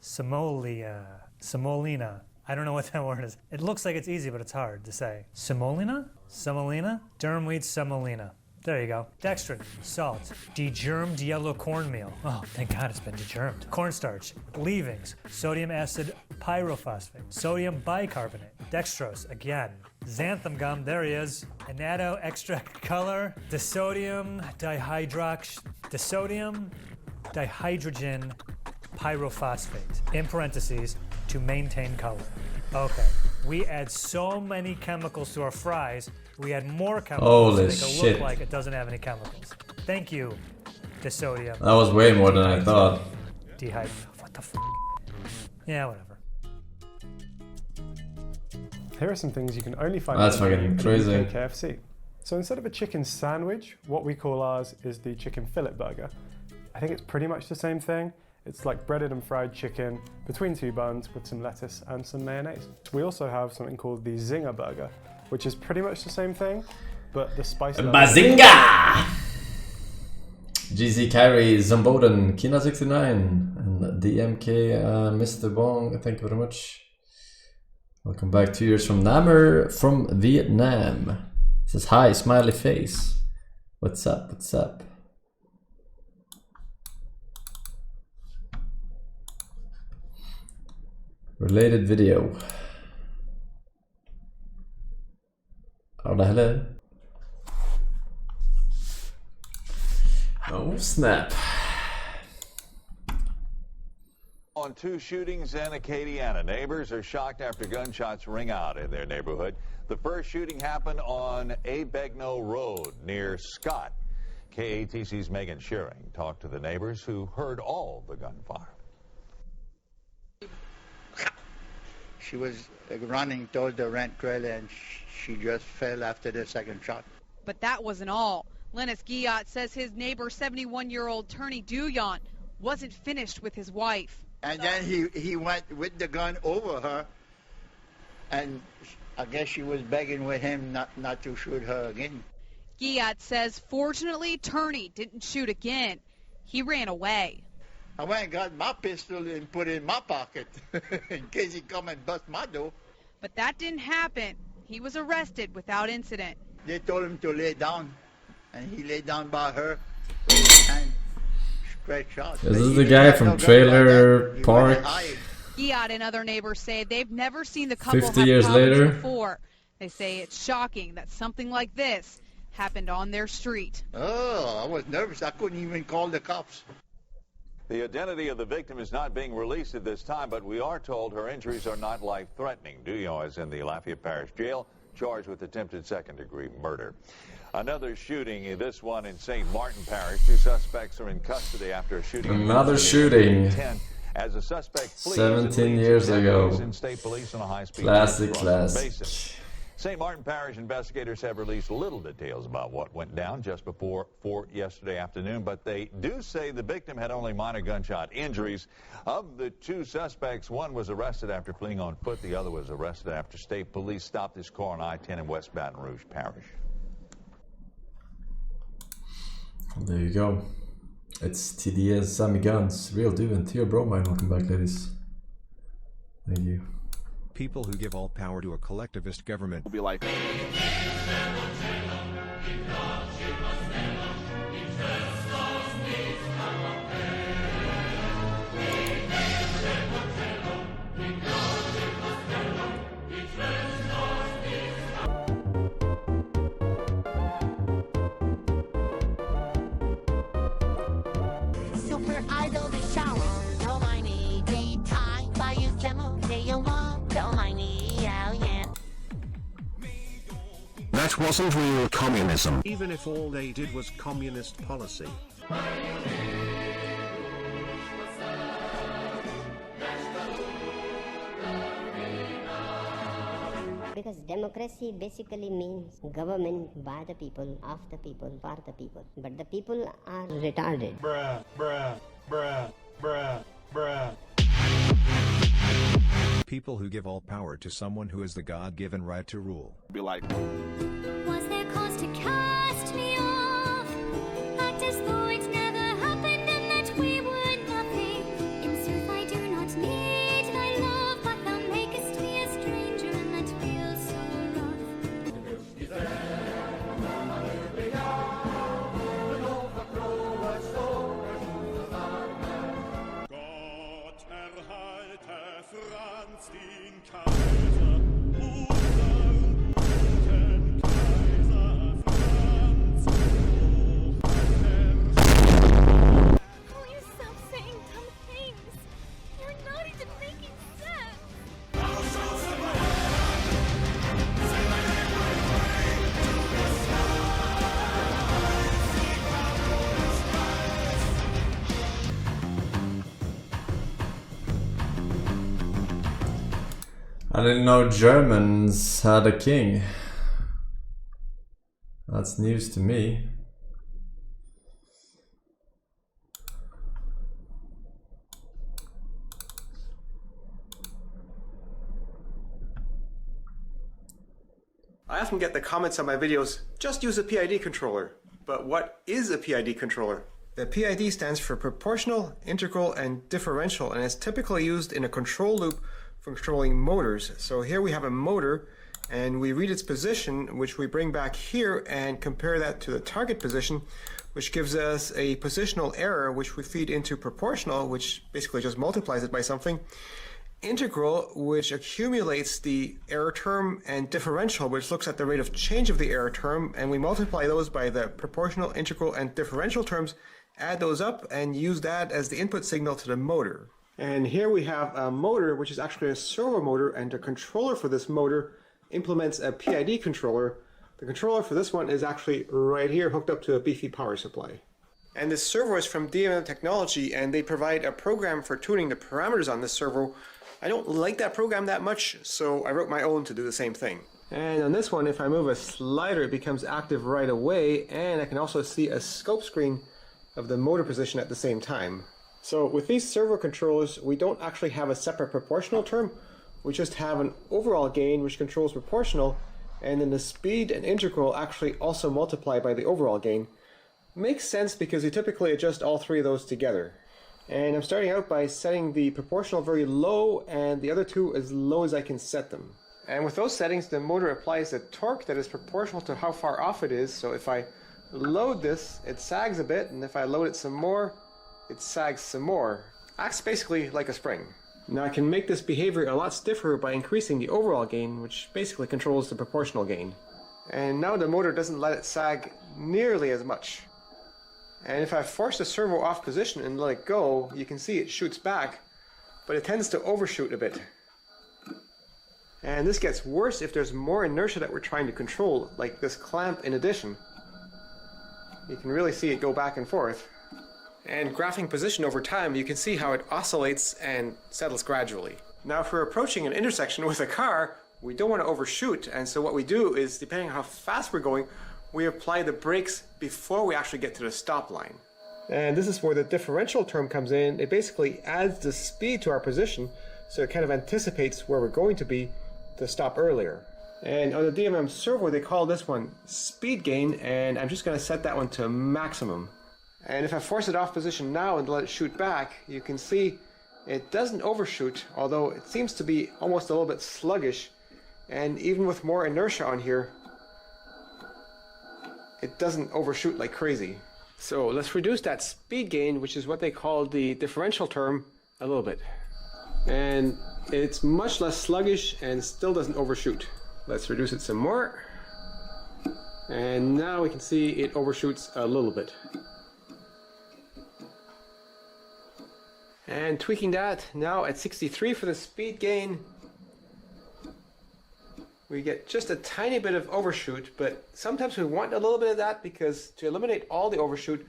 semolina. I don't know what that word is. It looks like it's easy, but it's hard to say. Semolina, durum wheat, semolina. There you go. Dextrin, salt, degermed yellow cornmeal. Oh, thank God it's been degermed. Cornstarch, leavings, sodium acid pyrophosphate, sodium bicarbonate, dextrose, again, xanthan gum, there he is, annatto extract color, disodium dihydrogen pyrophosphate, in parentheses, to maintain color. Okay, we add so many chemicals to our fries, we add more chemicals to make it look like it doesn't have any chemicals. Thank you, disodium. That was way more than I thought. What the f***? Yeah, whatever. Here are some things you can only find That's at fucking crazy. UK KFC. So instead of a chicken sandwich, what we call ours is the chicken fillet burger. I think it's pretty much the same thing. It's like breaded and fried chicken between 2 buns with some lettuce and some mayonnaise. We also have something called the Zinger burger, which is pretty much the same thing, but the spice level... Bazinga! GZ Carry, Zamboden, Kina69, and DMK, Mr. Bong, thank you very much. Welcome back 2 years from Namur from Vietnam. It says hi, smiley face. What's up, what's up? Related video. Hello. Oh snap. on 2 shootings in Acadiana. Neighbors are shocked after gunshots ring out in their neighborhood. The first shooting happened on Abegno Road near Scott. KATC's Megan Shearing talked to the neighbors who heard all the gunfire. She was running toward the rent trailer and she just fell after the second shot. But that wasn't all. Lennis Guillat says his neighbor, 71-year-old Tony Duyon, wasn't finished with his wife. And then he went with the gun over her, and I guess she was begging with him not to shoot her again. Guillat says, fortunately, Turney didn't shoot again. He ran away. I went and got my pistol and put it in my pocket in case he come and bust my door. But that didn't happen. He was arrested without incident. They told him to lay down, and he lay down by her and stretched out. This is the guy from Trailer Park. Guillat and other neighbors say they've never seen the couple 50 have years problems later. before. They say it's shocking that something like this happened on their street. Oh, I was nervous. I couldn't even call the cops. The identity of the victim is not being released at this time, but we are told her injuries are not life-threatening. Duyon is in the Lafayette Parish Jail, charged with attempted second-degree murder. Another shooting, this one in St. Martin Parish. 2 suspects are in custody after a shooting. Another shooting. As a suspect flees, 17 years ago. in state police on a high-speed Classic. basin. St. Martin Parish investigators have released little details about what went down just before 4 yesterday afternoon, but they do say the victim had only minor gunshot injuries. Of the 2 suspects, one was arrested after fleeing on foot. The other was arrested after state police stopped his car on I-10 in West Baton Rouge Parish. There you go. It's TDS Sammy Guns, Real Dude and Theobromine. Welcome back, ladies. Thank you. People who give all power to a collectivist government will be like... Super idol the shower. Don't mind me, daytime. By you demo, day you want. Don't mind me, yeah, yeah. That wasn't real communism. Even if all they did was communist policy. Because democracy basically means government by the people, of the people, for the people. But the people are retarded. Bruh, bruh, bruh, bruh, bruh. People who give all power to someone who has the God-given right to rule. Be like... Was there cause to cast me off? Act as though it never happened and that we were nothing. In sooth, I do not need thy love, but thou makest me a stranger, and that feels so Please stop saying dumb things. You're not even making sense. I didn't know Germans had a king. That's news to me. I often get the comments on my videos, just use a PID controller. But what is a PID controller? The PID stands for proportional, integral, and differential, and is typically used in a control loop for controlling motors. So here we have a motor, and we read its position, which we bring back here and compare that to the target position, which gives us a positional error, which we feed into proportional, which basically just multiplies it by something. Integral, which accumulates the error term, and differential, which looks at the rate of change of the error term, and we multiply those by the proportional, integral, and differential terms, add those up, and use that as the input signal to the motor. And here we have a motor, which is actually a servo motor, and the controller for this motor implements a PID controller. The controller for this one is actually right here, hooked up to a beefy power supply. And this servo is from DMM Technology, and they provide a program for tuning the parameters on this servo. I don't like that program that much, so I wrote my own to do the same thing. And on this one, if I move a slider, it becomes active right away, and I can also see a scope screen of the motor position at the same time. So with these servo controllers, we don't actually have a separate proportional term. We just have an overall gain which controls proportional, and then the speed and integral actually also multiply by the overall gain. Makes sense because you typically adjust all three of those together. And I'm starting out by setting the proportional very low and the other two as low as I can set them. And with those settings, the motor applies a torque that is proportional to how far off it is. So if I load this, it sags a bit, and if I load it some more, it sags some more. Acts basically like a spring. Now I can make this behavior a lot stiffer by increasing the overall gain, which basically controls the proportional gain. And now the motor doesn't let it sag nearly as much. And if I force the servo off position and let it go, you can see it shoots back, but it tends to overshoot a bit. And this gets worse if there's more inertia that we're trying to control, like this clamp in addition. You can really see it go back and forth. And graphing position over time, you can see how it oscillates and settles gradually. Now if we're approaching an intersection with a car, we don't want to overshoot, and so what we do is, depending on how fast we're going, we apply the brakes before we actually get to the stop line. And this is where the differential term comes in. It basically adds the speed to our position, so it kind of anticipates where we're going to be to stop earlier. And on the DMM servo, they call this one speed gain, and I'm just going to set that one to maximum. And if I force it off position now and let it shoot back, you can see it doesn't overshoot, although it seems to be almost a little bit sluggish. And even with more inertia on here, it doesn't overshoot like crazy. So let's reduce that speed gain, which is what they call the differential term, a little bit. And it's much less sluggish and still doesn't overshoot. Let's reduce it some more. And now we can see it overshoots a little bit. And tweaking that, now at 63 for the speed gain, we get just a tiny bit of overshoot, but sometimes we want a little bit of that because to eliminate all the overshoot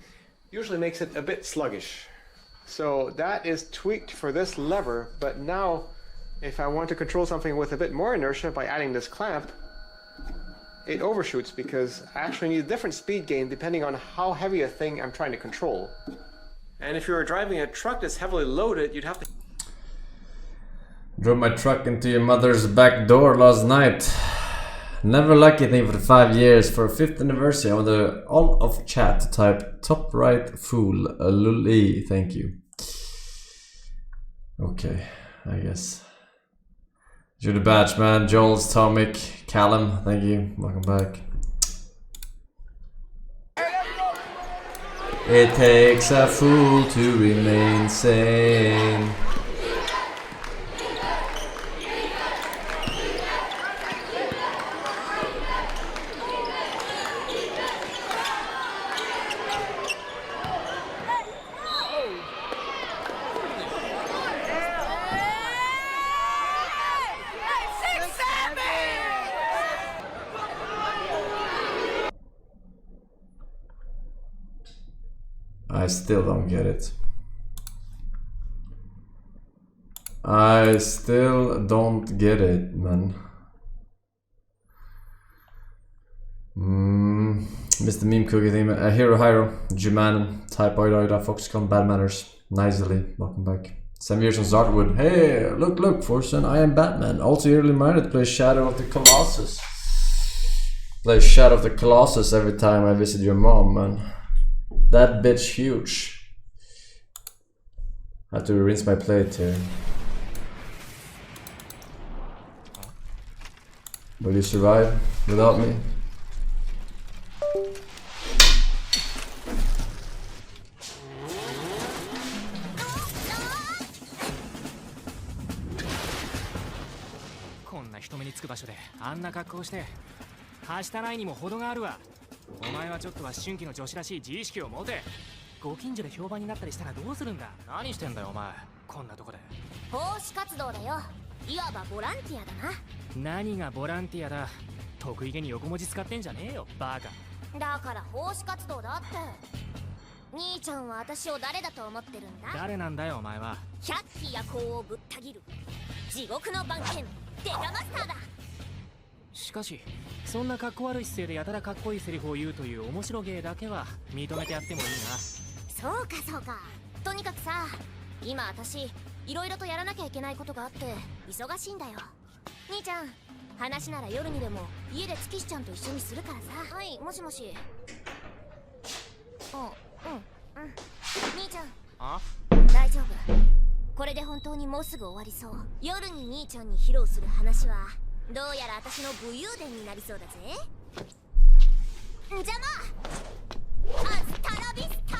usually makes it a bit sluggish. So that is tweaked for this lever, but now if I want to control something with a bit more inertia by adding this clamp, it overshoots because I actually need a different speed gain depending on how heavy a thing I'm trying to control. And if you were driving a truck that's heavily loaded, you'd have to... Drove my truck into your mother's back door last night. Never lucky thing for 5 years. For 5th anniversary, I want all of chat to type top right fool lully. Thank you. Okay, I guess. You're the badge man. Joel's, Tomic, Callum, thank you. Welcome back. It takes a fool to remain sane. I still don't get it. I still don't get it, man. Mr. Meme Cookie theme. Hero, Juman, Type Oida, Foxconn, Bad Manners, Nicely, welcome back. 7 years on Zartwood. Hey, look, Forsen, I am Batman. Also yearly minded to play Shadow of the Colossus. Play Shadow of the Colossus every time I visit your mom, man. That bitch huge. I have to rinse my plate here. Will you survive without me? こんなとこで。奉仕活動だよ。いわばボランティアだな。何がボランティアだ。得意げに横文字使ってんじゃねえよ、バカ。だから奉仕活動だって。兄ちゃんは私を誰だと思ってるんだ。誰なんだよお前は。百鬼夜行をぶった切る地獄の番犬デカマスターだ。しかしそんなかっこ悪い姿勢でやたらかっこいいセリフを言うという面白芸だけは認めてやってもいいな。そうかそうか。とにかくさ、今私いろいろとやらなきゃいけないことがあって忙しいんだよ。兄ちゃん、話なら夜にでも家で月ちゃんと一緒にするからさ。はい、もしもし。兄ちゃん。あ？大丈夫。これで本当にもうすぐ終わりそう。夜に兄ちゃんに披露する話はどうやら私の武勇伝になりそうだぜ。じゃま、アスタラビスタ。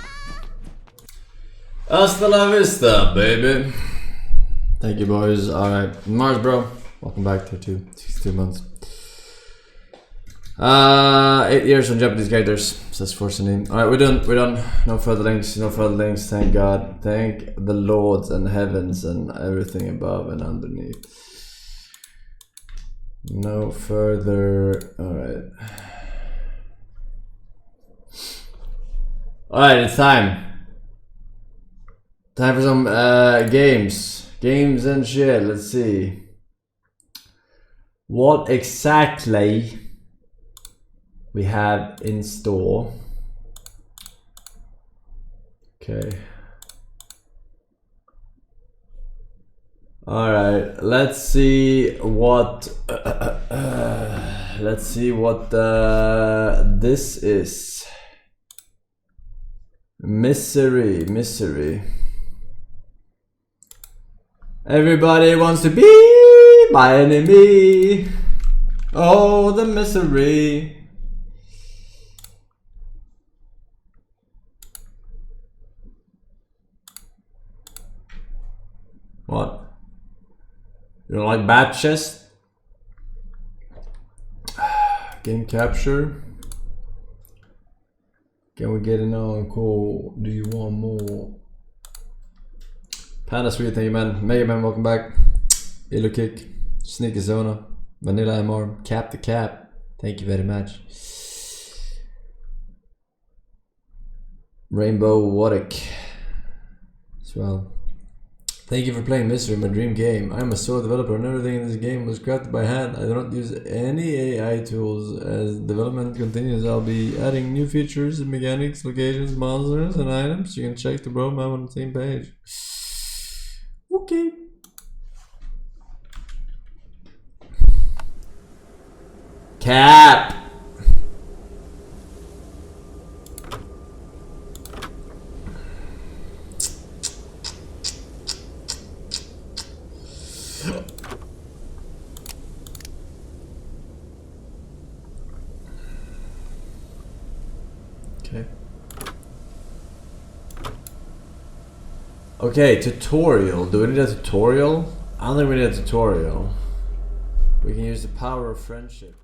Hasta la vista, baby. Thank you, boys. Alright, Mars, bro. Welcome back to 62 months. 8 years on Japanese characters, says Forsen. Alright, we're done. No further links, thank God. Thank the Lords and heavens and everything above and underneath. No further. Alright, it's time. Time for some games. Games and shit. Let's see. What exactly we have in store. Okay. Alright, let's see what this is. Misery. Everybody wants to be my enemy. Oh, the misery. What? You don't like bad chest? Game capture. Can we get an encore? Do you want more? Panda Sweet, thank you man. Mega Man, welcome back. Illo Kick, Sneaky Zona, Vanilla MR, Cap the Cap, thank you very much. Rainbow Warwick as well. Thank you for playing Misery, my dream game. I'm a solo developer and everything in this game was crafted by hand. I do not use any AI tools. As development continues, I'll be adding new features, mechanics, locations, monsters, and items. You can check the roadmap on the same page. Okay. Cap! Okay, tutorial. Do we need a tutorial? I don't think we need a tutorial. We can use the power of friendship.